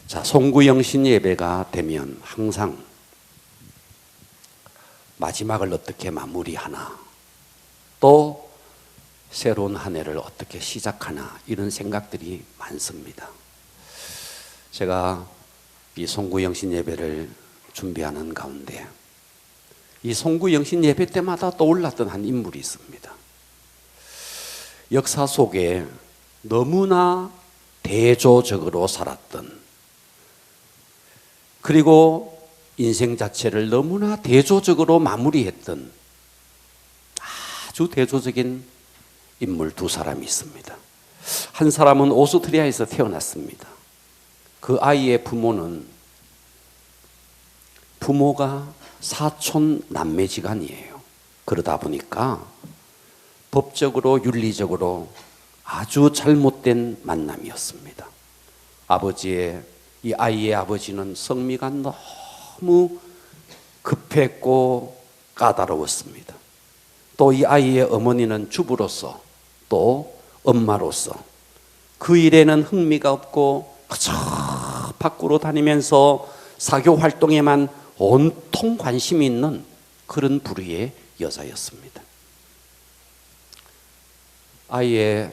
자, 송구영신 예배가 되면 항상 마지막을 어떻게 마무리하나, 또 새로운 한 해를 어떻게 시작하나, 이런 생각들이 많습니다. 제가 이 송구영신 예배를 준비하는 가운데 이 송구영신 예배 때마다 떠올랐던 한 인물이 있습니다. 역사 속에 너무나 대조적으로 살았던, 그리고 인생 자체를 너무나 대조적으로 마무리했던 아주 대조적인 인물 두 사람이 있습니다. 한 사람은 오스트리아에서 태어났습니다. 그 아이의 부모가 사촌 남매지간이에요. 그러다 보니까 법적으로 윤리적으로 아주 잘못된 만남이었습니다. 이 아이의 아버지는 성미가 너무 급했고 까다로웠습니다. 또 이 아이의 어머니는 주부로서, 또 엄마로서 그 일에는 흥미가 없고 그저 밖으로 다니면서 사교 활동에만 온통 관심이 있는 그런 부류의 여자였습니다. 아이의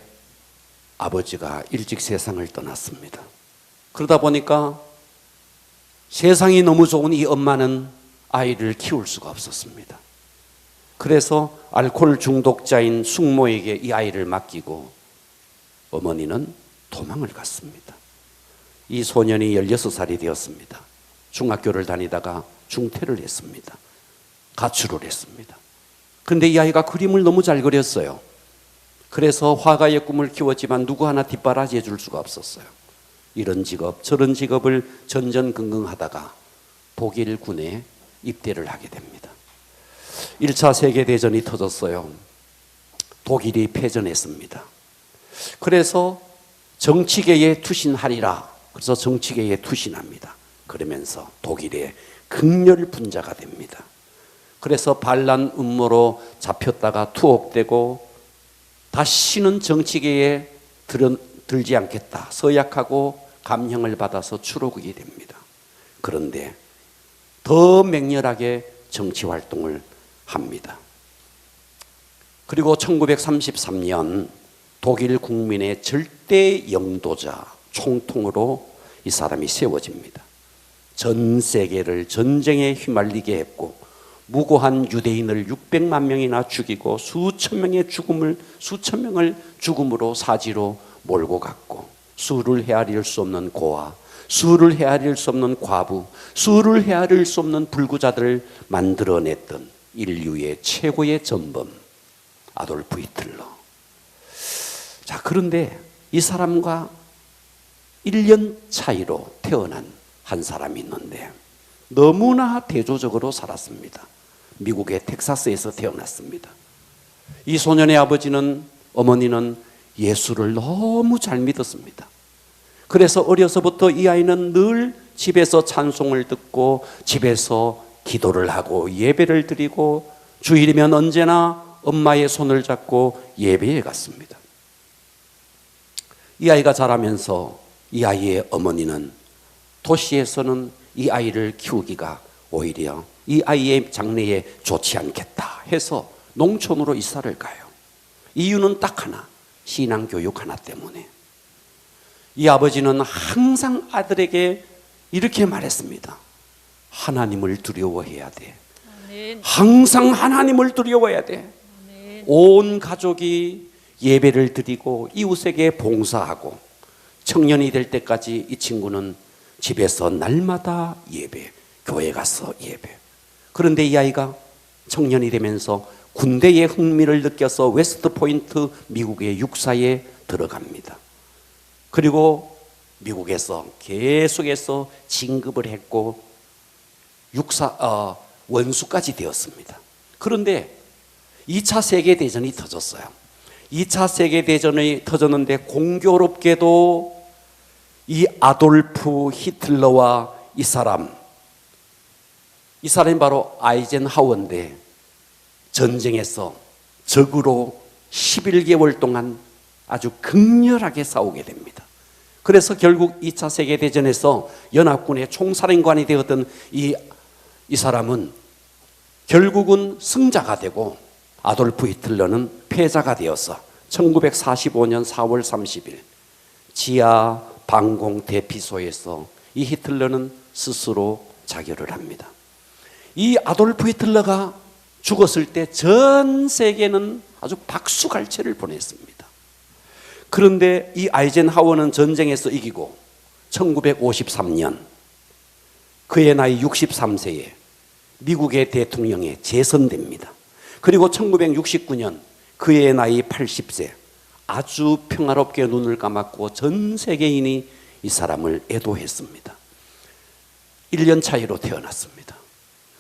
아버지가 일찍 세상을 떠났습니다. 그러다 보니까 세상이 너무 좋은 이 엄마는 아이를 키울 수가 없었습니다. 그래서 알코올 중독자인 숙모에게 이 아이를 맡기고 어머니는 도망을 갔습니다. 이 소년이 16살이 되었습니다. 중학교를 다니다가 중퇴를 했습니다. 가출을 했습니다. 그런데 이 아이가 그림을 너무 잘 그렸어요. 그래서 화가의 꿈을 키웠지만 누구 하나 뒷바라지해 줄 수가 없었어요. 이런 직업 저런 직업을 전전긍긍하다가 독일군에 입대를 하게 됩니다. 1차 세계대전이 터졌어요. 독일이 패전했습니다. 그래서 정치계에 투신하리라. 그래서 정치계에 투신합니다. 그러면서 독일의 극렬 분자가 됩니다. 그래서 반란 음모로 잡혔다가 투옥되고 다시는 정치계에 들지 않겠다 서약하고 감형을 받아서 추록이 됩니다. 그런데 더 맹렬하게 정치활동을 합니다. 그리고 1933년 독일 국민의 절대 영도자 총통으로 이 사람이 세워집니다. 전 세계를 전쟁에 휘말리게 했고 무고한 유대인을 600만 명이나 죽이고 수천 명을 죽음으로 사지로 몰고 갔고, 수를 헤아릴 수 없는 고아, 수를 헤아릴 수 없는 과부, 수를 헤아릴 수 없는 불구자들을 만들어냈던 인류의 최고의 전범 아돌프 히틀러. 자, 그런데 이 사람과 1년 차이로 태어난 한 사람이 있는데 너무나 대조적으로 살았습니다. 미국의 텍사스에서 태어났습니다. 이 소년의 어머니는 예수를 너무 잘 믿었습니다. 그래서 어려서부터 이 아이는 늘 집에서 찬송을 듣고 집에서 기도를 하고 예배를 드리고 주일이면 언제나 엄마의 손을 잡고 예배에 갔습니다. 이 아이가 자라면서 이 아이의 어머니는 도시에서는 이 아이를 키우기가 오히려 이 아이의 장래에 좋지 않겠다 해서 농촌으로 이사를 가요. 이유는 딱 하나, 신앙교육 하나 때문에. 이 아버지는 항상 아들에게 이렇게 말했습니다. 하나님을 두려워해야 돼. 아멘. 항상 하나님을 두려워해야 돼. 아멘. 온 가족이 예배를 드리고 이웃에게 봉사하고 청년이 될 때까지 이 친구는 집에서 날마다 예배, 교회 가서 예배. 그런데 이 아이가 청년이 되면서 군대의 흥미를 느껴서 웨스트포인트 미국의 육사에 들어갑니다. 그리고 미국에서 계속해서 진급을 했고 원수까지 되었습니다. 그런데 2차 세계대전이 터졌어요. 2차 세계대전이 터졌는데 공교롭게도 이 아돌프 히틀러와 이 사람이 바로 아이젠하워인데 전쟁에서 적으로 11개월 동안 아주 극렬하게 싸우게 됩니다. 그래서 결국 2차 세계대전에서 연합군의 총사령관이 되었던 이 사람은 결국은 승자가 되고 아돌프 히틀러는 패자가 되어서 1945년 4월 30일 지하 방공 대피소에서 이 히틀러는 스스로 자결을 합니다. 이 아돌프 히틀러가 죽었을 때 전 세계는 아주 박수갈채를 보냈습니다. 그런데 이 아이젠하워는 전쟁에서 이기고 1953년 그의 나이 63세에 미국의 대통령에 재선됩니다. 그리고 1969년 그의 나이 80세 아주 평화롭게 눈을 감았고 전 세계인이 이 사람을 애도했습니다. 1년 차이로 태어났습니다.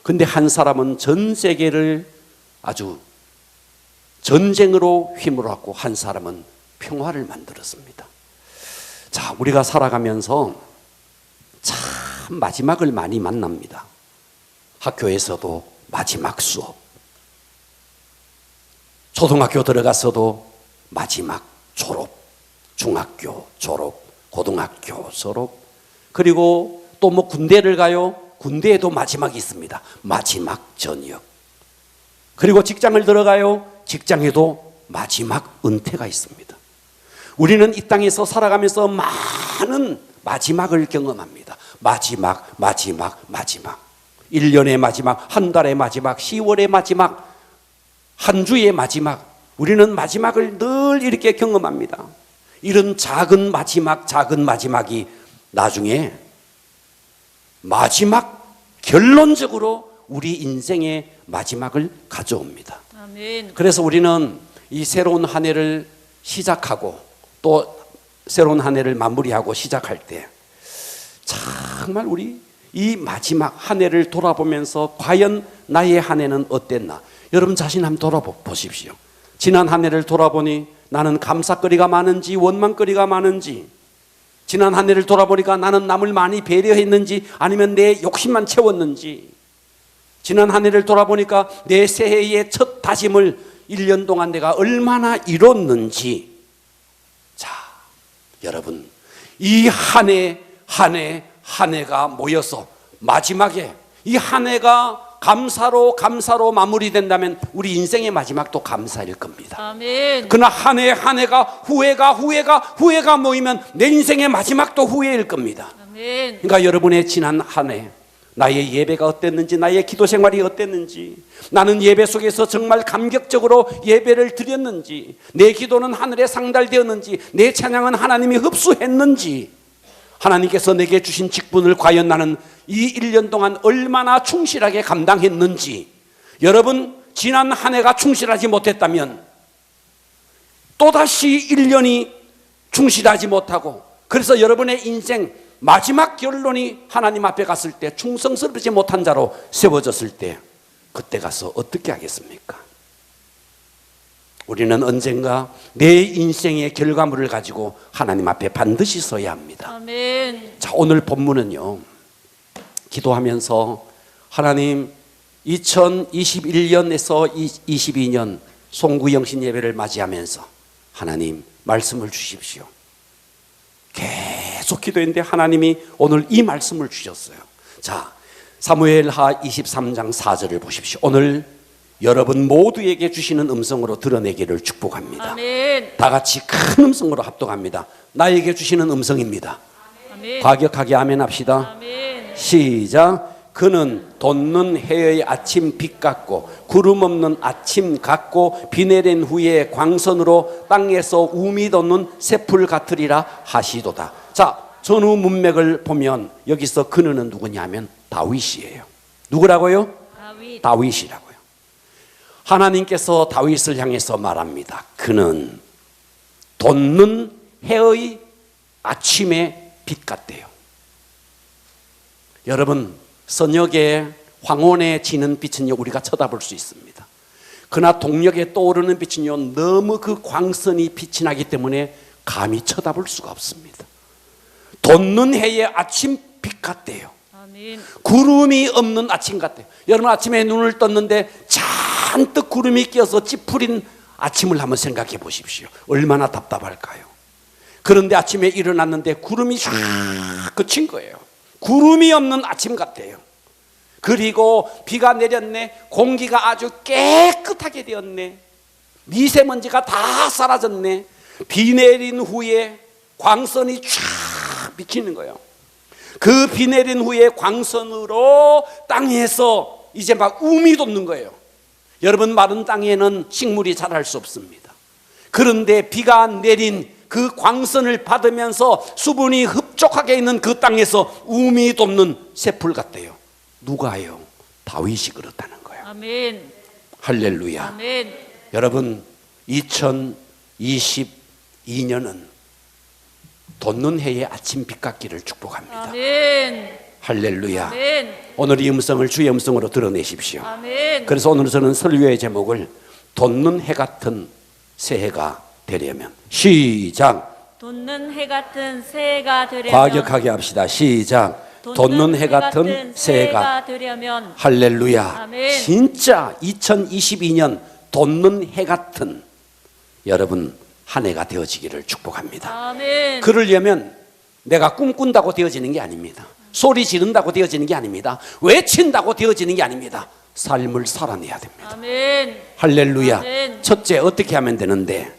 근데 한 사람은 전 세계를 아주 전쟁으로 휘몰았고 한 사람은 평화를 만들었습니다. 자, 우리가 살아가면서 참 마지막을 많이 만납니다. 학교에서도 마지막 수업, 초등학교 들어가서도 마지막 졸업, 중학교 졸업, 고등학교 졸업, 그리고 또 뭐 군대를 가요. 군대에도 마지막이 있습니다. 마지막 전역. 그리고 직장을 들어가요. 직장에도 마지막 은퇴가 있습니다. 우리는 이 땅에서 살아가면서 많은 마지막을 경험합니다. 마지막. 1년의 마지막, 한 달의 마지막, 10월의 마지막, 한 주의 마지막. 우리는 마지막을 늘 이렇게 경험합니다. 이런 작은 마지막이 나중에 마지막 결론적으로 우리 인생의 마지막을 가져옵니다. 아멘. 그래서 우리는 이 새로운 한 해를 시작하고 또 새로운 한 해를 마무리하고 시작할 때 정말 우리 이 마지막 한 해를 돌아보면서 과연 나의 한 해는 어땠나? 여러분 자신 한번 돌아보십시오. 지난 한 해를 돌아보니 나는 감사거리가 많은지 원망거리가 많은지, 지난 한 해를 돌아보니까 나는 남을 많이 배려했는지 아니면 내 욕심만 채웠는지, 지난 한 해를 돌아보니까 내 새해의 첫 다짐을 1년 동안 내가 얼마나 이뤘는지. 자, 여러분 이 한 해가 모여서 마지막에 이 한 해가 감사로 마무리된다면 우리 인생의 마지막도 감사일 겁니다. 아멘. 그러나 한 해가 후회가 모이면 내 인생의 마지막도 후회일 겁니다. 아멘. 그러니까 여러분의 지난 한 해 나의 예배가 어땠는지, 나의 기도 생활이 어땠는지, 나는 예배 속에서 정말 감격적으로 예배를 드렸는지, 내 기도는 하늘에 상달되었는지, 내 찬양은 하나님이 흡수했는지, 하나님께서 내게 주신 직분을 과연 나는 이 1년 동안 얼마나 충실하게 감당했는지. 여러분 지난 한 해가 충실하지 못했다면 또다시 1년이 충실하지 못하고, 그래서 여러분의 인생 마지막 결론이 하나님 앞에 갔을 때 충성스럽지 못한 자로 세워졌을 때 그때 가서 어떻게 하겠습니까? 우리는 언젠가 내 인생의 결과물을 가지고 하나님 앞에 반드시 서야 합니다. 아멘. 자, 오늘 본문은요, 기도하면서 하나님 2021년에서 22년 송구영신 예배를 맞이하면서 하나님 말씀을 주십시오. 계속 기도했는데 하나님이 오늘 이 말씀을 주셨어요. 자, 사무엘하 23장 4절을 보십시오. 오늘 여러분 모두에게 주시는 음성으로 드러내기를 축복합니다. 아멘. 다 같이 큰 음성으로 합독합니다. 나에게 주시는 음성입니다. 아멘. 과격하게 아멘 합시다. 아멘. 시작. 그는 돋는 해의 아침 빛 같고 구름 없는 아침 같고 비 내린 후에 광선으로 땅에서 우미 돋는 새풀 같으리라 하시도다. 자, 전후 문맥을 보면 여기서 그는 누구냐면 다윗이에요. 누구라고요? 다윗이라고요. 하나님께서 다윗을 향해서 말합니다. 그는 돋는 해의 아침의 빛 같대요. 여러분, 선역의 황혼에 지는 빛은요, 우리가 쳐다볼 수 있습니다. 그러나 동력에 떠오르는 빛은요, 너무 그 광선이 빛이 나기 때문에 감히 쳐다볼 수가 없습니다. 돋는 해의 아침 빛 같대요. 아멘. 구름이 없는 아침 같대요. 여러분 아침에 눈을 떴는데 잔뜩 구름이 끼어서 찌푸린 아침을 한번 생각해 보십시오. 얼마나 답답할까요? 그런데 아침에 일어났는데 구름이 쫙 그친 거예요. 구름이 없는 아침 같아요. 그리고 비가 내렸네. 공기가 아주 깨끗하게 되었네. 미세먼지가 다 사라졌네. 비 내린 후에 광선이 쫙 비치는 거예요. 그 비 내린 후에 광선으로 땅에서 이제 막 움이 돋는 거예요. 여러분, 마른 땅에는 식물이 자랄 수 없습니다. 그런데 비가 내린 그 광선을 받으면서 수분이 흡족하게 있는 그 땅에서 움이 돋는 새풀 같대요. 누가요? 다윗이 그렇다는 거예요. 아멘. 할렐루야. 아멘. 여러분, 2022년은 돋는 해의 아침 빛같기를 축복합니다. 아멘. 할렐루야. 아멘. 오늘 이 음성을 주의 음성으로 드러내십시오. 아멘. 그래서 오늘 저는 설교의 제목을 돋는 해 같은 새해가 되려면, 시작. 돋는 해 같은 새해가 되려면, 과격하게 합시다. 시작. 돋는 해 같은 새해가 되려면, 할렐루야. 아멘. 진짜 2022년 돋는 해 같은 여러분 한 해가 되어지기를 축복합니다. 아멘. 그러려면 내가 꿈꾼다고 되어지는 게 아닙니다. 소리 지른다고 되어지는 게 아닙니다. 외친다고 되어지는 게 아닙니다. 삶을 살아내야 됩니다. 아멘. 할렐루야. 아멘. 첫째, 어떻게 하면 되는데?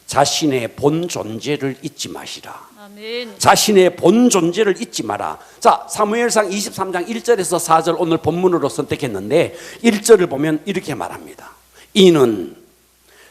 자신의 본 존재를 잊지 마시라. 아멘. 자신의 본 존재를 잊지 마라. 자, 사무엘상 23장 1절에서 4절 오늘 본문으로 선택했는데 1절을 보면 이렇게 말합니다. 이는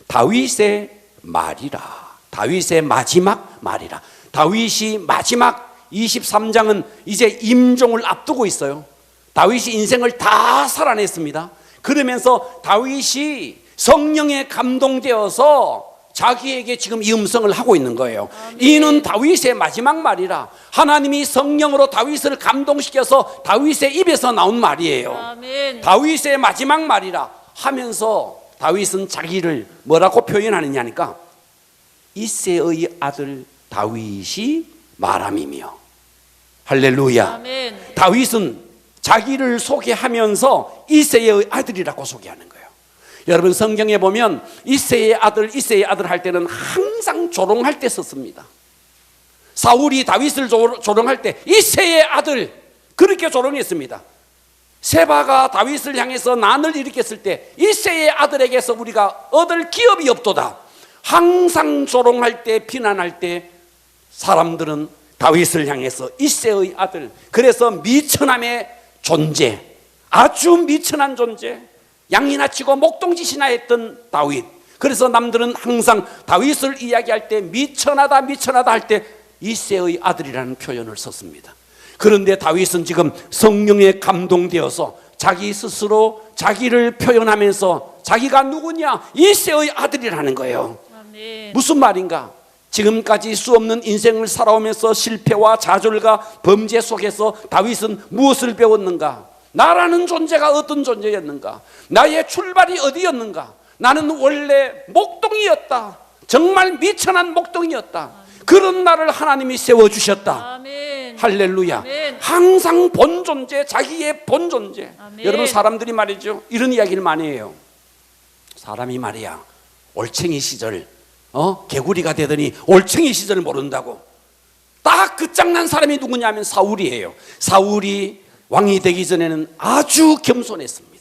다윗의 말이라. 다윗의 마지막 말이라. 다윗이 마지막 23장은 이제 임종을 앞두고 있어요. 다윗이 인생을 다 살아냈습니다. 그러면서 다윗이 성령에 감동되어서 자기에게 지금 이 음성을 하고 있는 거예요. 아멘. 이는 다윗의 마지막 말이라. 하나님이 성령으로 다윗을 감동시켜서 다윗의 입에서 나온 말이에요. 아멘. 다윗의 마지막 말이라 하면서 다윗은 자기를 뭐라고 표현하느냐니까 이새의 아들 다윗이 말함이며. 할렐루야. 아멘. 다윗은 자기를 소개하면서 이새의 아들이라고 소개하는 거예요. 여러분, 성경에 보면 이새의 아들 할 때는 항상 조롱할 때 썼습니다. 사울이 다윗을 조롱할 때 이새의 아들 그렇게 조롱했습니다. 세바가 다윗을 향해서 난을 일으켰을 때 이새의 아들에게서 우리가 얻을 기업이 없도다. 항상 조롱할 때, 비난할 때 사람들은 다윗을 향해서 이새의 아들, 그래서 미천함의 존재, 아주 미천한 존재, 양이나 치고 목동짓이나 했던 다윗. 그래서 남들은 항상 다윗을 이야기할 때 미천하다 할 때 이새의 아들이라는 표현을 썼습니다. 그런데 다윗은 지금 성령에 감동되어서 자기 스스로 자기를 표현하면서 자기가 누구냐? 이새의 아들이라는 거예요. 아멘. 무슨 말인가? 지금까지 수 없는 인생을 살아오면서 실패와 좌절과 범죄 속에서 다윗은 무엇을 배웠는가? 나라는 존재가 어떤 존재였는가? 나의 출발이 어디였는가? 나는 원래 목동이었다. 정말 미천한 목동이었다. 그런 나를 하나님이 세워주셨다. 아멘. 할렐루야. 아멘. 항상 본 존재, 자기의 본 존재. 아멘. 여러분, 사람들이 말이죠, 이런 이야기를 많이 해요. 사람이 말이야, 올챙이 시절 개구리가 되더니 올챙이 시절을 모른다고. 딱 끝장난 사람이 누구냐면 사울이에요. 사울이 왕이 되기 전에는 아주 겸손했습니다.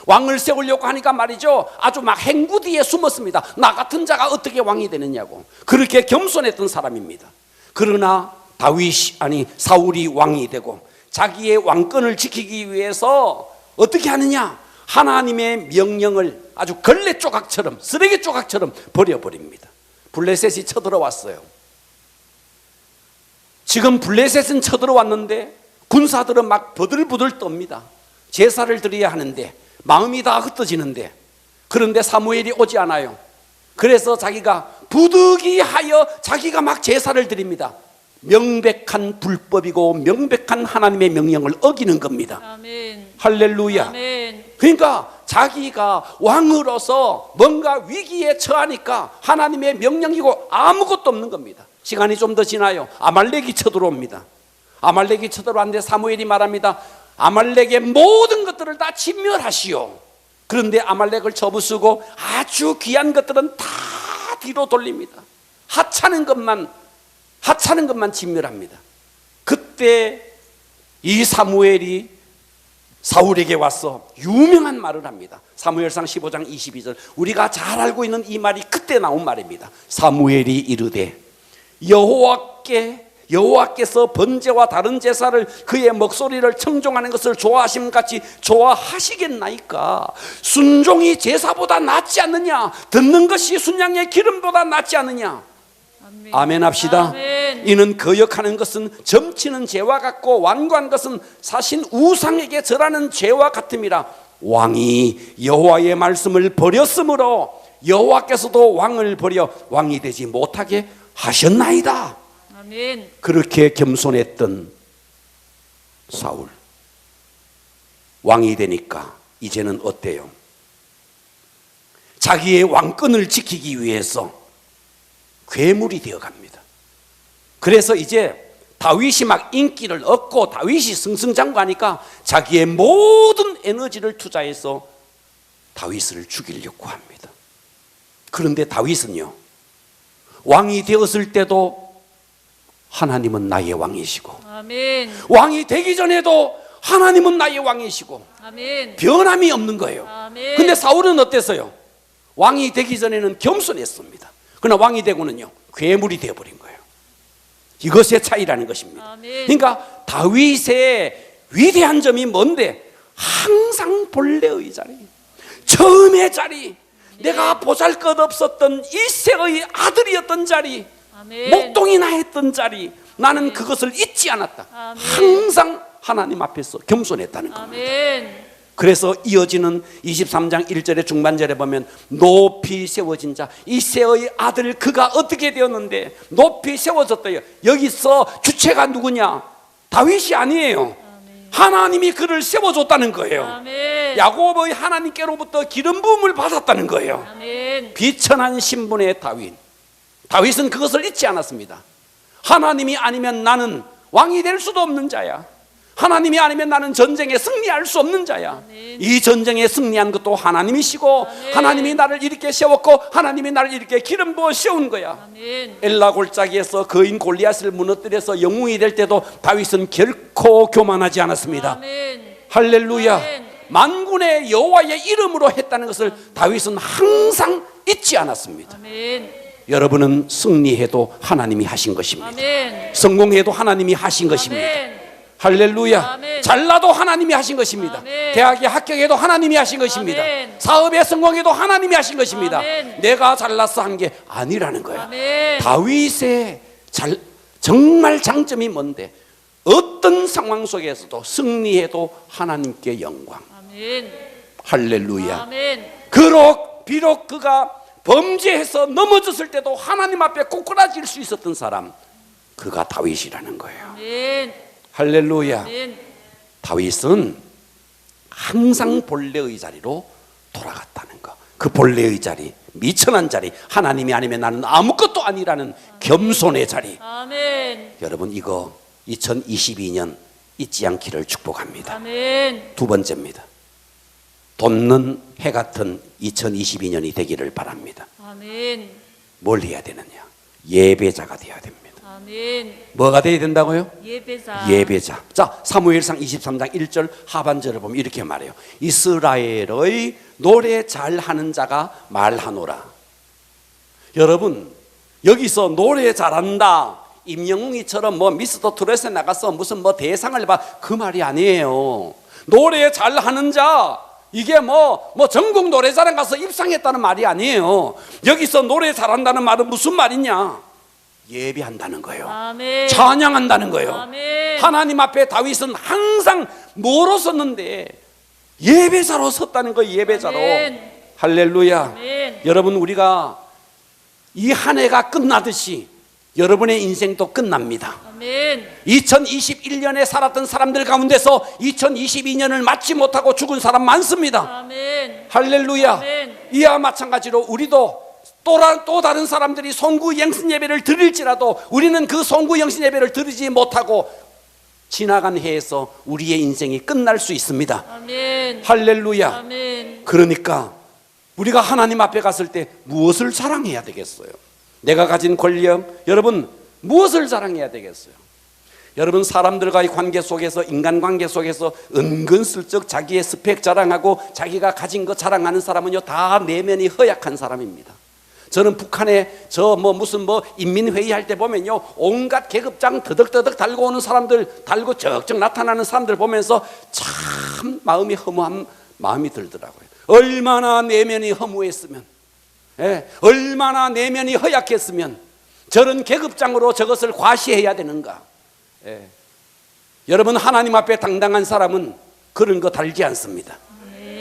왕을 세우려고 하니까 말이죠, 아주 막 행구 뒤에 숨었습니다. 나 같은 자가 어떻게 왕이 되느냐고. 그렇게 겸손했던 사람입니다. 그러나 사울이 왕이 되고 자기의 왕권을 지키기 위해서 어떻게 하느냐? 하나님의 명령을 아주 걸레 조각처럼, 쓰레기 조각처럼 버려버립니다. 블레셋이 쳐들어왔어요. 지금 블레셋은 쳐들어왔는데 군사들은 막 버들버들 떱니다. 제사를 드려야 하는데 마음이 다 흩어지는데, 그런데 사무엘이 오지 않아요. 그래서 자기가 부득이하여 자기가 막 제사를 드립니다. 명백한 불법이고 명백한 하나님의 명령을 어기는 겁니다. 아멘. 할렐루야. 아멘. 그러니까 자기가 왕으로서 뭔가 위기에 처하니까 하나님의 명령이고 아무것도 없는 겁니다. 시간이 좀 더 지나요. 아말렉이 쳐들어옵니다. 아말렉이 쳐들어왔는데 사무엘이 말합니다. 아말렉의 모든 것들을 다 진멸하시오. 그런데 아말렉을 접으시고 아주 귀한 것들은 다 뒤로 돌립니다. 하찮은 것만 하찮은 것만 진멸합니다. 그때 이 사무엘이 사울에게 와서 유명한 말을 합니다. 사무엘상 15장 22절, 우리가 잘 알고 있는 이 말이 그때 나온 말입니다. 사무엘이 이르되 여호와께서 번제와 다른 제사를 그의 목소리를 청종하는 것을 좋아하심 같이 좋아하시겠나이까? 순종이 제사보다 낫지 않느냐? 듣는 것이 순양의 기름보다 낫지 않느냐? 아멘 합시다. 아멘. 이는 거역하는 것은 점치는 죄와 같고 완고한 것은 사신 우상에게 절하는 죄와 같음이라. 왕이 여호와의 말씀을 버렸으므로 여호와께서도 왕을 버려 왕이 되지 못하게 하셨나이다. 아멘. 그렇게 겸손했던 사울, 왕이 되니까 이제는 어때요? 자기의 왕권을 지키기 위해서 괴물이 되어갑니다. 그래서 이제 다윗이 막 인기를 얻고 다윗이 승승장구하니까 자기의 모든 에너지를 투자해서 다윗을 죽이려고 합니다. 그런데 다윗은요, 왕이 되었을 때도 하나님은 나의 왕이시고, 아멘. 왕이 되기 전에도 하나님은 나의 왕이시고, 아멘. 변함이 없는 거예요. 아멘. 근데 사울은 어땠어요? 왕이 되기 전에는 겸손했습니다. 그러나 왕이 되고는요, 괴물이 되어버린 거예요. 이것의 차이라는 것입니다. 아멘. 그러니까 다윗의 위대한 점이 뭔데? 항상 본래의 자리, 처음의 자리, 내가 보잘것없었던 이새의 아들이었던 자리, 아멘. 목동이나 했던 자리, 나는 그것을 잊지 않았다. 아멘. 항상 하나님 앞에서 겸손했다는 겁니다. 아멘. 그래서 이어지는 23장 1절의 중반절에 보면 높이 세워진 자, 이새의 아들 그가 어떻게 되었는데 높이 세워졌대요. 여기서 주체가 누구냐? 다윗이 아니에요. 하나님이 그를 세워줬다는 거예요. 아멘. 야곱의 하나님께로부터 기름 부음을 받았다는 거예요. 아멘. 비천한 신분의 다윗. 다윗은 그것을 잊지 않았습니다. 하나님이 아니면 나는 왕이 될 수도 없는 자야. 하나님이 아니면 나는 전쟁에 승리할 수 없는 자야. 아멘. 이 전쟁에 승리한 것도 하나님이시고, 아멘. 하나님이 나를 이렇게 세웠고, 하나님이 나를 이렇게 기름 부어 세운 거야. 아멘. 엘라 골짜기에서 거인 골리앗을 무너뜨려서 영웅이 될 때도 다윗은 결코 교만하지 않았습니다. 아멘. 할렐루야. 아멘. 만군의 여호와의 이름으로 했다는 것을 다윗은 항상 잊지 않았습니다. 아멘. 여러분은 승리해도 하나님이 하신 것입니다. 아멘. 성공해도 하나님이 하신 것입니다. 아멘. 할렐루야. 아멘. 잘나도 하나님이 하신 것입니다. 아멘. 대학에 합격해도 하나님이 하신 것입니다. 아멘. 사업에 성공해도 하나님이 하신 것입니다. 아멘. 내가 잘나서 한 게 아니라는 거야. 아멘. 다윗의 정말 장점이 뭔데? 어떤 상황 속에서도 승리해도 하나님께 영광. 아멘. 할렐루야. 아멘. 비록 그가 범죄해서 넘어졌을 때도 하나님 앞에 꼬꾸라질 수 있었던 사람, 그가 다윗이라는 거예요. 아멘. 할렐루야. 아멘. 다윗은 항상 본래의 자리로 돌아갔다는 거. 그 본래의 자리, 미천한 자리, 하나님이 아니면 나는 아무것도 아니라는 겸손의 자리. 아멘. 여러분, 이거 2022년 잊지 않기를 축복합니다. 아멘. 두 번째입니다. 돋는 해 같은 2022년이 되기를 바랍니다. 아멘. 뭘 해야 되느냐? 예배자가 되어야 됩니다. 아멘. 뭐가 되어야 된다고요? 예배자. 예배자. 자, 사무엘상 23장 1절 하반절을 보면 이렇게 말해요. 이스라엘의 노래 잘하는 자가 말하노라. 여러분, 여기서 노래 잘한다, 임영웅이처럼 뭐 미스터 트롯에 나가서 무슨 뭐 대상을 받, 그 말이 아니에요. 노래 잘하는 자, 이게 뭐 전국 노래자랑 가서 입상했다는 말이 아니에요. 여기서 노래 잘한다는 말은 무슨 말이냐? 예배한다는 거예요. 아멘. 찬양한다는 거예요. 아멘. 하나님 앞에 다윗은 항상 뭐로 섰는데? 예배자로 섰다는 거예요. 예배자로. 아멘. 할렐루야. 아멘. 여러분, 우리가 이 한 해가 끝나듯이 여러분의 인생도 끝납니다. 아멘. 2021년에 살았던 사람들 가운데서 2022년을 맞지 못하고 죽은 사람 많습니다. 아멘. 할렐루야. 아멘. 이와 마찬가지로 우리도 또 다른 사람들이 송구 영신 예배를 드릴지라도 우리는 그 송구 영신 예배를 드리지 못하고 지나간 해에서 우리의 인생이 끝날 수 있습니다. 아멘. 할렐루야. 아멘. 그러니까 우리가 하나님 앞에 갔을 때 무엇을 자랑해야 되겠어요? 내가 가진 권력, 여러분, 무엇을 자랑해야 되겠어요? 여러분, 사람들과의 관계 속에서, 인간관계 속에서 은근슬쩍 자기의 스펙 자랑하고 자기가 가진 거 자랑하는 사람은요, 다 내면이 허약한 사람입니다. 저는 북한에 무슨 인민회의 할 때 보면요, 온갖 계급장 더덕더덕 달고 오는 사람들, 달고 적적 나타나는 사람들 보면서 참 마음이 허무한 마음이 들더라고요. 얼마나 내면이 허무했으면, 얼마나 내면이 허약했으면 저런 계급장으로 저것을 과시해야 되는가. 여러분, 하나님 앞에 당당한 사람은 그런 거 달지 않습니다.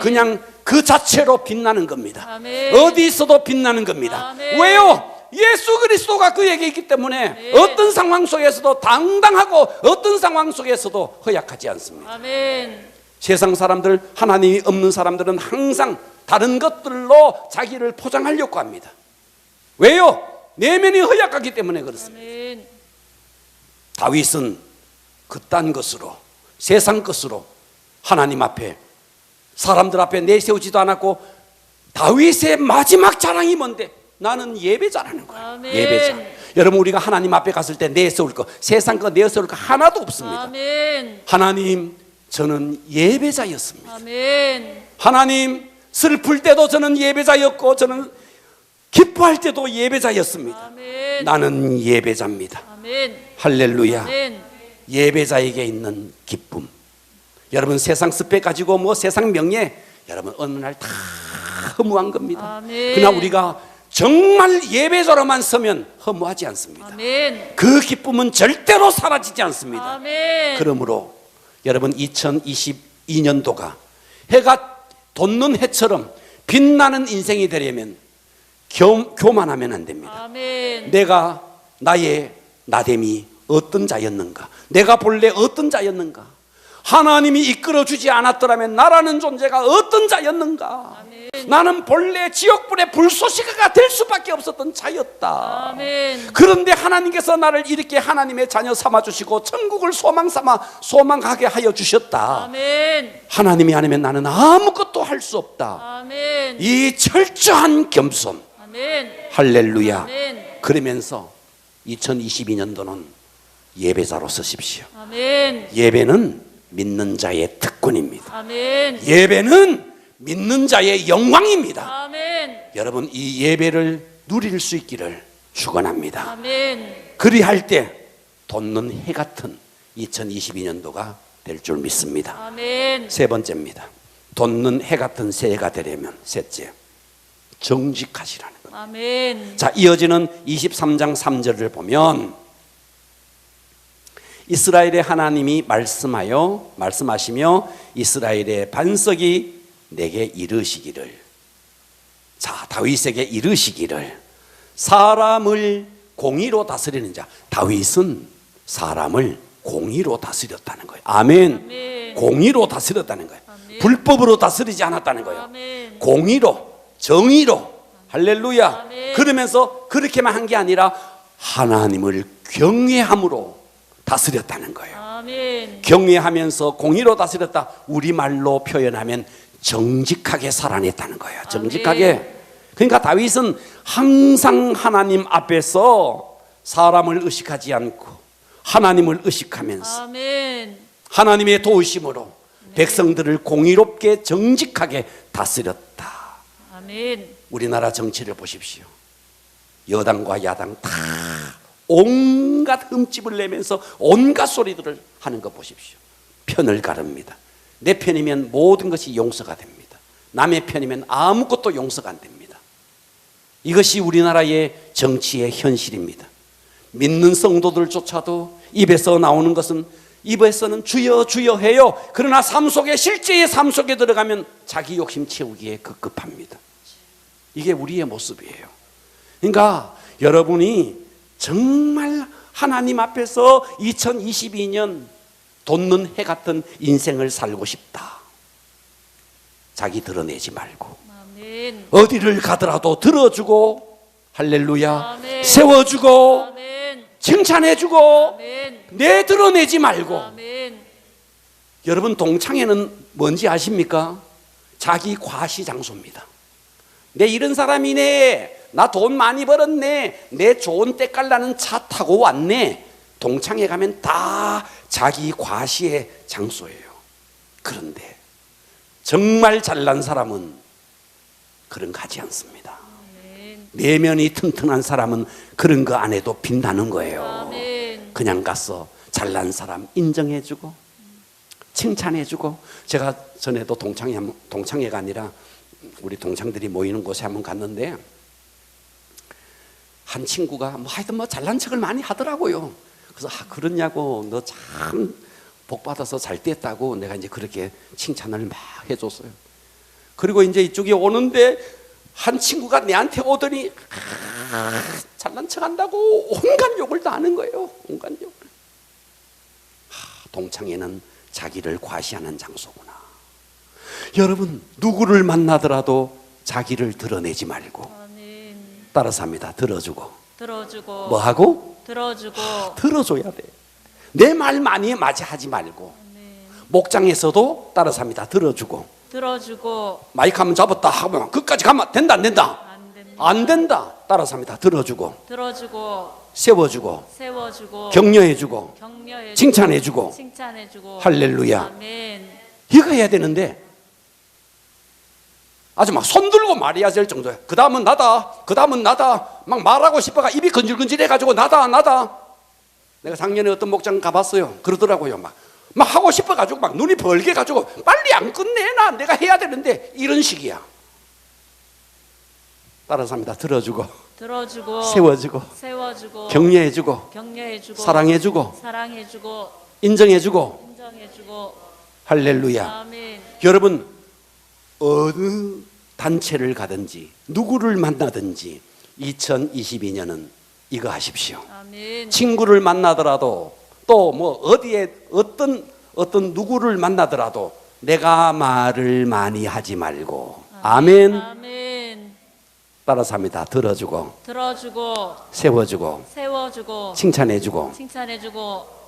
그냥 그 자체로 빛나는 겁니다. 아멘. 어디 있어도 빛나는 겁니다. 아멘. 왜요? 예수 그리스도가 그에게 있기 때문에 네. 어떤 상황 속에서도 당당하고 어떤 상황 속에서도 허약하지 않습니다. 아멘. 세상 사람들, 하나님이 없는 사람들은 항상 다른 것들로 자기를 포장하려고 합니다. 왜요? 내면이 허약하기 때문에 그렇습니다. 아멘. 다윗은 그딴 것으로, 세상 것으로 하나님 앞에, 사람들 앞에 내세우지도 않았고, 다윗의 마지막 자랑이 뭔데? 나는 예배자라는 거예요. 아멘. 예배자. 여러분, 우리가 하나님 앞에 갔을 때 내세울 거, 세상 거 내세울 거 하나도 없습니다. 아멘. 하나님, 저는 예배자였습니다. 아멘. 하나님, 슬플 때도 저는 예배자였고, 저는 기뻐할 때도 예배자였습니다. 아멘. 나는 예배자입니다. 아멘. 할렐루야. 아멘. 예배자에게 있는 기쁨. 여러분, 세상 스펙 가지고 세상 명예, 여러분 어느 날 다 허무한 겁니다. 아멘. 그러나 우리가 정말 예배자로만 서면 허무하지 않습니다. 아멘. 그 기쁨은 절대로 사라지지 않습니다. 아멘. 그러므로 여러분, 2022년도가 해가 돋는 해처럼 빛나는 인생이 되려면 교만하면 안 됩니다. 아멘. 내가 나의 나됨이 어떤 자였는가, 내가 본래 어떤 자였는가, 하나님이 이끌어주지 않았더라면 나라는 존재가 어떤 자였는가. 아멘. 나는 본래 지옥불의 불쏘시개가 될 수밖에 없었던 자였다. 아멘. 그런데 하나님께서 나를 이렇게 하나님의 자녀 삼아주시고 천국을 소망하게 하여 주셨다. 아멘. 하나님이 아니면 나는 아무것도 할 수 없다. 아멘. 이 철저한 겸손. 아멘. 할렐루야. 아멘. 그러면서 2022년도는 예배자로 서십시오. 아멘. 예배는 믿는 자의 특권입니다. 아멘. 예배는 믿는 자의 영광입니다. 아멘. 여러분, 이 예배를 누릴 수 있기를 축원합니다. 아멘. 그리할 때 돋는 해 같은 2022년도가 될 줄 믿습니다. 아멘. 세 번째입니다. 돋는 해 같은 새해가 되려면, 셋째, 정직하시라는 겁니다. 아멘. 자, 이어지는 23장 3절을 보면 이스라엘의 하나님이 말씀하시며 이스라엘의 반석이 내게 이르시기를, 자, 다윗에게 이르시기를, 사람을 공의로 다스리는 자. 다윗은 사람을 공의로 다스렸다는 거예요. 아멘. 아멘. 공의로 다스렸다는 거예요. 아멘. 불법으로 다스리지 않았다는 거예요. 아멘. 공의로, 정의로. 할렐루야. 아멘. 그러면서 그렇게만 한 게 아니라 하나님을 경외함으로 다스렸다는 거예요. 아멘. 경외하면서 공의로 다스렸다. 우리말로 표현하면 정직하게 살아냈다는 거예요. 정직하게. 그러니까 다윗은 항상 하나님 앞에서 사람을 의식하지 않고 하나님을 의식하면서 아멘. 하나님의 도우심으로 백성들을 공의롭게 정직하게 다스렸다. 아멘. 우리나라 정치를 보십시오. 여당과 야당 다 온갖 흠집을 내면서 온갖 소리들을 하는 거 보십시오. 편을 가릅니다. 내 편이면 모든 것이 용서가 됩니다. 남의 편이면 아무것도 용서가 안 됩니다. 이것이 우리나라의 정치의 현실입니다. 믿는 성도들조차도 입에서 나오는 것은, 입에서는 주여 주여 해요. 그러나 삶 속에, 실제의 삶 속에 들어가면 자기 욕심 채우기에 급급합니다. 이게 우리의 모습이에요. 그러니까 여러분이 정말 하나님 앞에서 2022년 돋는 해 같은 인생을 살고 싶다. 자기 드러내지 말고 아멘. 어디를 가더라도 들어주고, 할렐루야, 아멘. 세워주고, 아멘. 칭찬해주고, 아멘. 내 드러내지 말고. 아멘. 여러분, 동창회는 뭔지 아십니까? 자기 과시 장소입니다. 내 이런 사람이네, 나 돈 많이 벌었네, 내 좋은 때깔나는 차 타고 왔네. 동창회 가면 다 자기 과시의 장소예요. 그런데 정말 잘난 사람은 그런 거 하지 않습니다. 아멘. 내면이 튼튼한 사람은 그런 거 안 해도 빛나는 거예요. 아멘. 그냥 가서 잘난 사람 인정해주고 칭찬해주고. 제가 전에도 동창회가 아니라 우리 동창들이 모이는 곳에 한번 갔는데 한 친구가 뭐 하여튼 뭐 잘난 척을 많이 하더라고요. 그래서 그러냐고, 너 참 복 받아서 잘 됐다고 내가 이제 그렇게 칭찬을 막 해줬어요. 그리고 이제 이쪽에 오는데 한 친구가 내한테 오더니 잘난 척 한다고 온갖 욕을 다 하는 거예요. 온갖 욕. 동창회는 자기를 과시하는 장소구나. 여러분, 누구를 만나더라도 자기를 드러내지 말고 아멘. 따라서 합니다. 들어주고. 들어주고. 뭐 하고? 들어주고. 들어줘야 돼. 내 말 많이 맞이하지 말고. 아멘. 목장에서도 따라서 합니다. 들어주고. 들어주고. 마이크 한번 잡았다 하면 끝까지 가면 된다 안 된다? 안 됩니다. 안 된다. 따라서 합니다. 들어주고. 들어주고. 세워주고. 세워주고. 격려해주고. 격려해주고. 칭찬해주고. 칭찬해주고. 할렐루야. 아멘. 이거 해야 되는데 아주 막 손들고 말해야 될 정도야. 그 다음은 나다, 그 다음은 나다, 막 말하고 싶어가 입이 건질건질해가지고 나다. 내가 작년에 어떤 목장 가봤어요. 그러더라고요. 막 하고 싶어가지고 막 눈이 벌게가지고 빨리 안 끝내나, 내가 해야 되는데, 이런 식이야. 따라서 합니다. 들어주고, 들어주고. 세워주고, 세워주고. 격려해주고, 격려해주고. 사랑해주고, 사랑해주고. 인정해주고. 인정해주고. 할렐루야. 아멘. 여러분, 어느 단체를 가든지 누구를 만나든지 2022년은 이거 하십시오. 아멘. 친구를 만나더라도 또 뭐 어디에 어떤 누구를 만나더라도 내가 말을 많이 하지 말고. 아멘. 아멘. 따라서 합니다. 들어주고, 들어주고. 세워주고, 세워주고. 칭찬해주고. 칭찬해주고.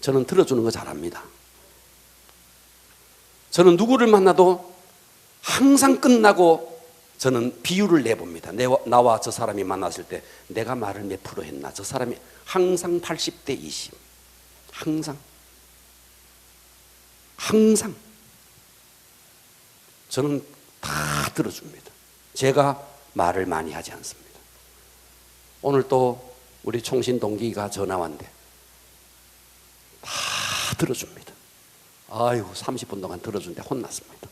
저는 들어주는 거 잘합니다. 저는 누구를 만나도 항상 끝나고 저는 비율을 내봅니다. 나와 저 사람이 만났을 때 내가 말을 몇 프로 했나. 저 사람이 항상 80대 20. 항상 저는 다 들어줍니다. 제가 말을 많이 하지 않습니다. 오늘 또 우리 총신 동기가 전화 왔는데 다 들어줍니다. 아유, 30분 동안 들어준데 혼났습니다.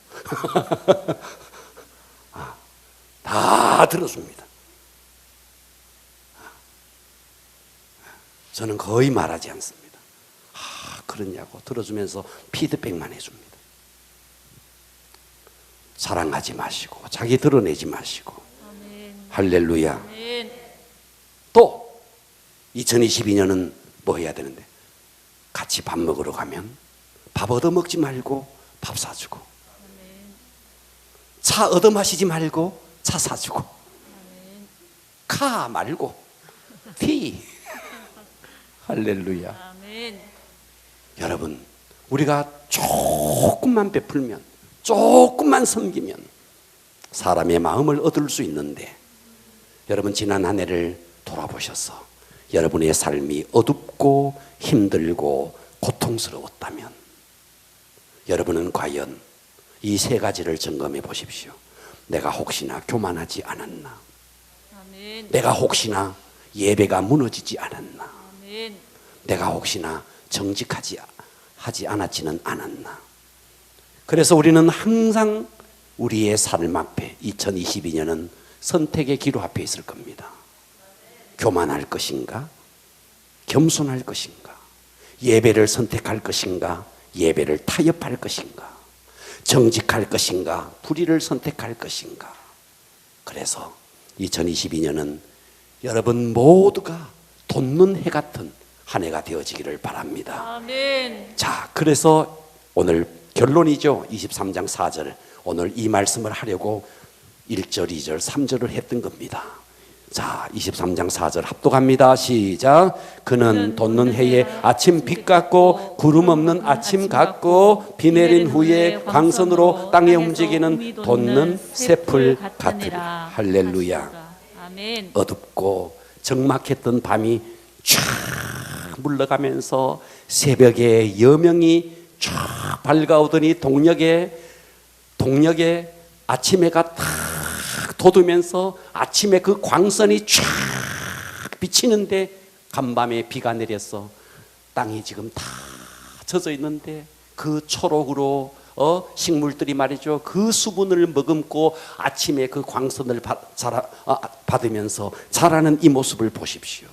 다 들어줍니다. 저는 거의 말하지 않습니다. 그러냐고 들어주면서 피드백만 해줍니다. 사랑하지 마시고 자기 드러내지 마시고. 아멘. 할렐루야. 아멘. 또 2022년은 뭐 해야 되는데, 같이 밥 먹으러 가면 밥 얻어먹지 말고 밥 사주고, 차 얻어마시지 말고 차 사주고, 카 말고 티. 할렐루야. 아멘. 여러분, 우리가 조금만 베풀면, 조금만 섬기면 사람의 마음을 얻을 수 있는데, 여러분 지난 한 해를 돌아보셔서 여러분의 삶이 어둡고 힘들고 고통스러웠다면 여러분은 과연 이 세 가지를 점검해 보십시오. 내가 혹시나 교만하지 않았나? 아멘. 내가 혹시나 예배가 무너지지 않았나? 아멘. 내가 혹시나 정직하지 않았지는 않았나? 그래서 우리는 항상 우리의 삶 앞에 2022년은 선택의 기로 앞에 있을 겁니다. 교만할 것인가? 겸손할 것인가? 예배를 선택할 것인가? 예배를 타협할 것인가? 정직할 것인가? 불의를 선택할 것인가? 그래서 2022년은 여러분 모두가 돋는 해 같은 한 해가 되어지기를 바랍니다. 아멘. 자, 그래서 오늘 결론이죠. 23장 4절. 오늘 이 말씀을 하려고 1절, 2절, 3절을 했던 겁니다. 자, 23장 4절 합독합니다. 시작. 그는 돋는 해에 아침 빛 같고 구름 없는 아침 같고 비 내린 후에 광선으로 땅에 움직이는 돋는 새풀 같으리라. 할렐루야. 아멘. 어둡고 적막했던 밤이 쫙 물러가면서 새벽에 여명이 쫙 밝아오더니 동력에 아침 해가 탁 돋으면서 아침에 그 광선이 쫙 비치는데 간밤에 비가 내렸어. 땅이 지금 다 젖어 있는데 그 초록으로 식물들이 말이죠, 그 수분을 머금고 아침에 그 광선을 받으면서 자라는 이 모습을 보십시오.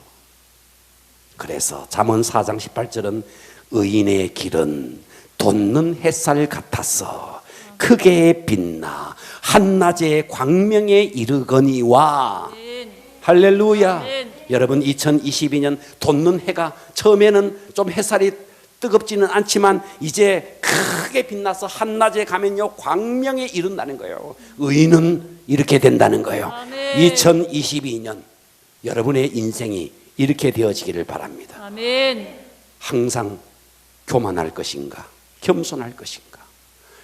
그래서 잠언 4장 18절은 의인의 길은 돋는 햇살 같았어 크게 빛나 한낮의 광명에 이르거니와. 할렐루야. 여러분, 2022년 돋는 해가 처음에는 좀 햇살이 뜨겁지는 않지만 이제 크게 빛나서 한낮에 가면요 광명에 이른다는 거예요. 의인은 이렇게 된다는 거예요. 2022년 여러분의 인생이 이렇게 되어지기를 바랍니다. 아멘. 항상 교만할 것인가, 겸손할 것인가,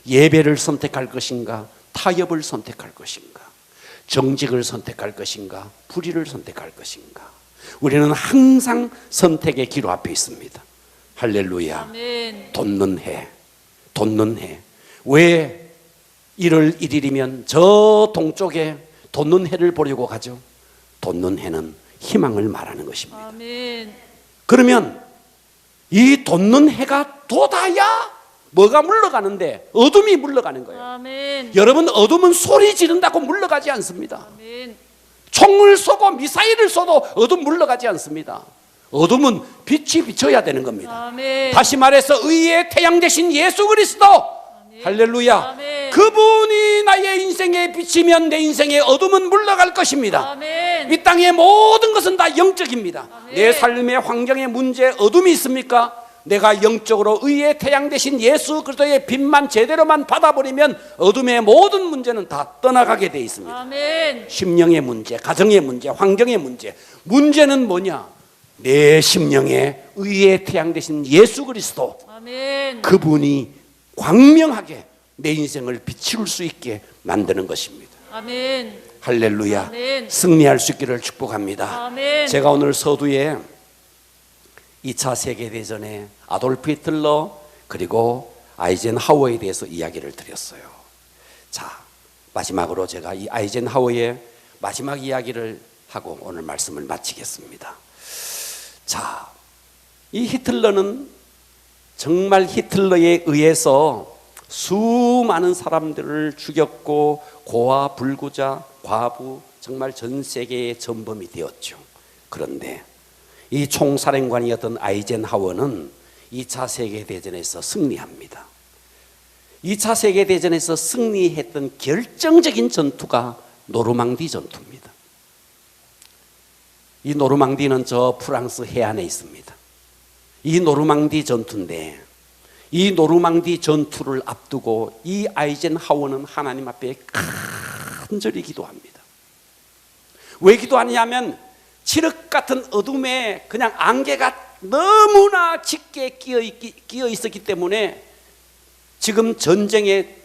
예배를 선택할 것인가, 타협을 선택할 것인가, 정직을 선택할 것인가, 불의를 선택할 것인가. 우리는 항상 선택의 기로 앞에 있습니다. 할렐루야. 아멘. 돋는 해. 왜 1월 1일이면 저 동쪽에 돋는 해를 보려고 가죠? 돋는 해는 희망을 말하는 것입니다. 아멘. 그러면 이 돋는 해가 돋아야 뭐가 물러가는데? 어둠이 물러가는 거예요. 아멘. 여러분, 어둠은 소리 지른다고 물러가지 않습니다. 아멘. 총을 쏘고 미사일을 쏘도 어둠 물러가지 않습니다. 어둠은 빛이 비쳐야 되는 겁니다. 아멘. 다시 말해서 의의 태양 되신 예수 그리스도. 할렐루야. 아멘. 그분이 나의 인생에 비치면 내 인생의 어둠은 물러갈 것입니다. 아멘. 이 땅의 모든 것은 다 영적입니다. 아멘. 내 삶의 환경에 문제, 어둠이 있습니까? 내가 영적으로 의의 태양 되신 예수 그리스도의 빛만 제대로만 받아버리면 어둠의 모든 문제는 다 떠나가게 돼 있습니다. 아멘. 심령의 문제, 가정의 문제, 환경의 문제. 문제는 뭐냐? 내 심령에 의의 태양 되신 예수 그리스도, 아멘. 그분이 광명하게 내 인생을 비출 수 있게 만드는 것입니다. 아멘. 할렐루야. 아멘. 승리할 수 있기를 축복합니다. 아멘. 제가 오늘 서두에 2차 세계대전에 아돌프 히틀러 그리고 아이젠하워에 대해서 이야기를 드렸어요. 자, 마지막으로 제가 이 아이젠하워의 마지막 이야기를 하고 오늘 말씀을 마치겠습니다. 자, 이 히틀러는 정말 히틀러에 의해서 수많은 사람들을 죽였고 고아, 불구자, 과부, 정말 전 세계의 전범이 되었죠. 그런데 이 총사령관이었던 아이젠하워는 2차 세계대전에서 승리합니다. 2차 세계대전에서 승리했던 결정적인 전투가 노르망디 전투입니다. 이 노르망디는 저 프랑스 해안에 있습니다. 이 노르망디 전투인데 이 노르망디 전투를 앞두고 이 아이젠하워는 하나님 앞에 간절히 기도합니다. 왜 기도하냐면 칠흑 같은 어둠에 그냥 안개가 너무나 짙게 끼어 있었기 때문에 지금 전쟁에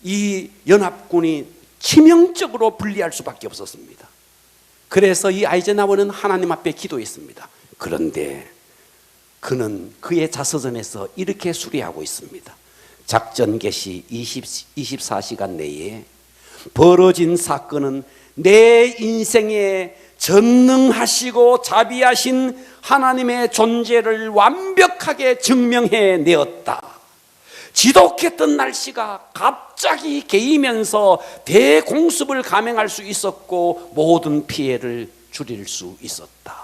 이 연합군이 치명적으로 불리할 수밖에 없었습니다. 그래서 이 아이젠하워는 하나님 앞에 기도했습니다. 그런데 그는 그의 자서전에서 이렇게 수리하고 있습니다. 작전 개시 24시간 내에 벌어진 사건은 내 인생에 전능하시고 자비하신 하나님의 존재를 완벽하게 증명해 내었다. 지독했던 날씨가 갑자기 개이면서 대공습을 감행할 수 있었고 모든 피해를 줄일 수 있었다.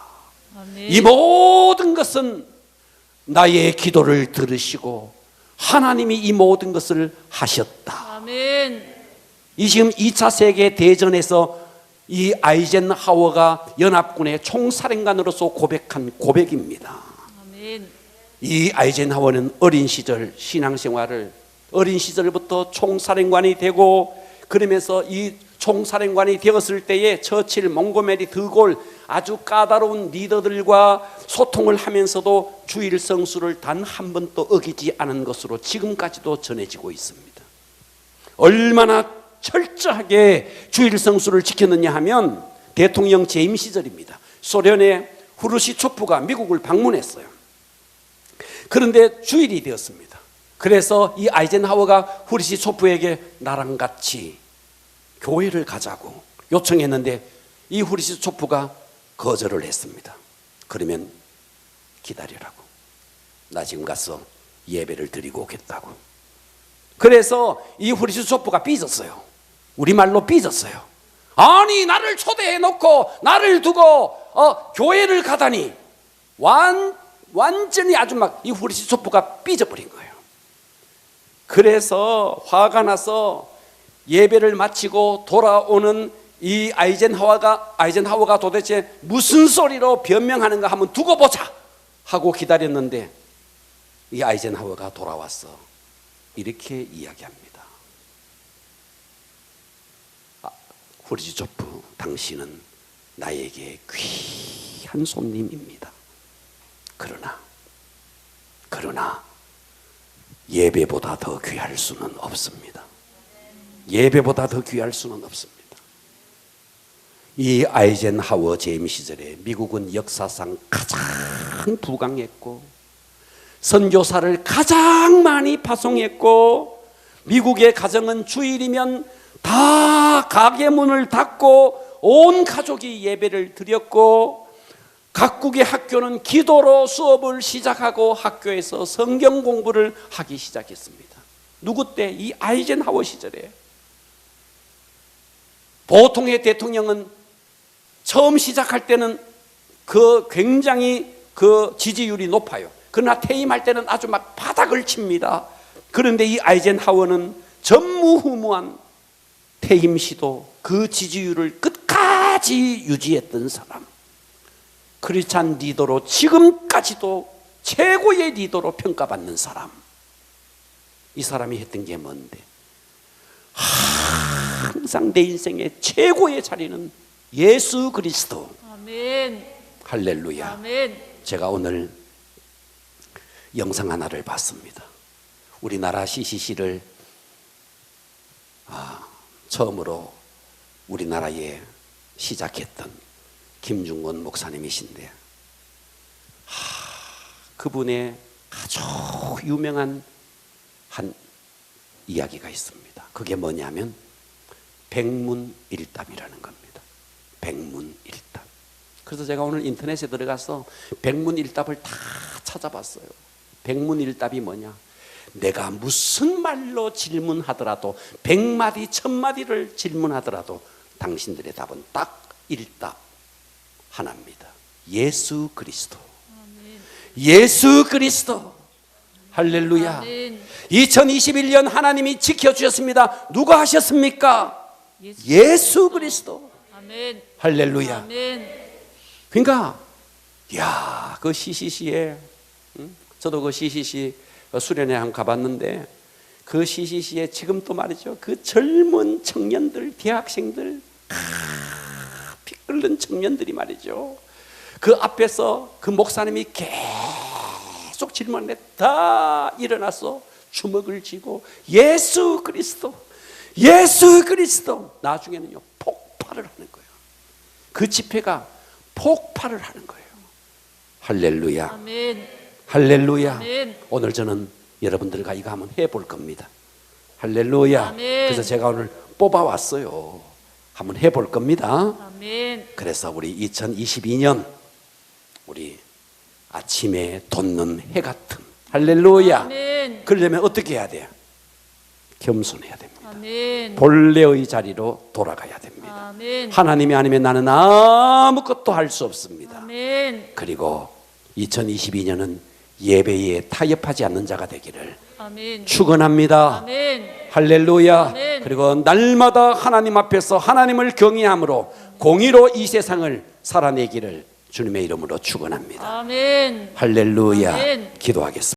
아멘. 이 모든 것은 나의 기도를 들으시고 하나님이 이 모든 것을 하셨다. 아멘. 이 지금 2차 세계 대전에서 이 아이젠하워가 연합군의 총사령관으로서 고백한 고백입니다. 아멘. 이 아이젠하워는 어린 시절 신앙생활을 어린 시절부터 총사령관이 되고 그러면서 이 총사령관이 되었을 때에 처칠, 몽고메리, 드골 아주 까다로운 리더들과 소통을 하면서도 주일 성수를 단 한 번도 어기지 않은 것으로 지금까지도 전해지고 있습니다. 얼마나 철저하게 주일 성수를 지켰느냐 하면 대통령 재임 시절입니다. 소련의 후르시초프가 미국을 방문했어요. 그런데 주일이 되었습니다. 그래서 이 아이젠하워가 후르시초프에게 나랑 같이 교회를 가자고 요청했는데 이 후르시초프가 거절을 했습니다. 그러면 기다리라고. 나 지금 가서 예배를 드리고 오겠다고. 그래서 이 후르시초프가 삐졌어요. 우리말로 삐졌어요. 아니 나를 초대해 놓고 나를 두고 교회를 가다니. 완전히 아주 막 이 후르시초프가 삐져버린 거예요. 그래서 화가 나서 예배를 마치고 돌아오는 이 아이젠하워가 도대체 무슨 소리로 변명하는가 한번 두고 보자 하고 기다렸는데 이 아이젠하워가 돌아와서 이렇게 이야기합니다. 후르시초프, 당신은 나에게 귀한 손님입니다. 그러나 예배보다 더 귀할 수는 없습니다. 예배보다 더 귀할 수는 없습니다. 이 아이젠하워 재임 시절에 미국은 역사상 가장 부강했고 선교사를 가장 많이 파송했고 미국의 가정은 주일이면 다 가게 문을 닫고 온 가족이 예배를 드렸고 각국의 학교는 기도로 수업을 시작하고 학교에서 성경 공부를 하기 시작했습니다. 누구 때? 이 아이젠하워 시절에. 보통의 대통령은 처음 시작할 때는 굉장히 지지율이 높아요. 그러나 퇴임할 때는 아주 막 바닥을 칩니다. 그런데 이 아이젠하워는 전무후무한 퇴임 시도 그 지지율을 끝까지 유지했던 사람. 크리스찬 리더로 지금까지도 최고의 리더로 평가받는 사람. 이 사람이 했던 게 뭔데? 항상 내 인생의 최고의 자리는 예수 그리스도. 아멘. 할렐루야. 아멘. 제가 오늘 영상 하나를 봤습니다. 우리나라 CCC를 처음으로 우리나라에 시작했던 김중건 목사님이신데 그분의 아주 유명한 한 이야기가 있습니다. 그게 뭐냐면 백문일답이라는 겁니다. 백문일답. 그래서 제가 오늘 인터넷에 들어가서 백문일답을 다 찾아봤어요. 백문일답이 뭐냐? 내가 무슨 말로 질문하더라도 100마디 1000마디를 질문하더라도 당신들의 답은 딱 일답 하나입니다. 예수 그리스도. 아멘. 예수 그리스도. 할렐루야. 아멘. 2021년 하나님이 지켜주셨습니다. 누가 하셨습니까? 예수 그리스도. 아멘. 할렐루야. 아멘. 그러니까 그 CCC에 저도 그 CCC 수련회 한번 가봤는데 그 CCC에 지금 또 말이죠. 그 젊은 청년들, 대학생들, 피 끓는 청년들이 말이죠. 그 앞에서 그 목사님이 계속 질문을 다 일어나서 주먹을 쥐고 예수 그리스도, 예수 그리스도. 나중에는요 폭발을 하는 거예요. 그 집회가 폭발을 하는 거예요. 할렐루야. 아멘. 할렐루야. 아멘. 오늘 저는 여러분들과 이거 한번 해볼 겁니다. 할렐루야. 아멘. 그래서 제가 오늘 뽑아왔어요. 한번 해볼 겁니다. 아멘. 그래서 우리 2022년 우리 아침에 돋는 해 같은 할렐루야. 아멘. 그러려면 어떻게 해야 돼요? 겸손해야 됩니다. 아멘. 본래의 자리로 돌아가야 됩니다. 아멘. 하나님이 아니면 나는 아무것도 할 수 없습니다. 아멘. 그리고 2022년은 예배에 타협하지 않는 자가 되기를 아멘. 축원합니다. 아멘. 할렐루야. 아멘. 그리고 날마다 하나님 앞에서 하나님을 경외함으로 공의로 이 세상을 살아내기를 주님의 이름으로 축원합니다. 아멘. 할렐루야. 아멘. 기도하겠습니다.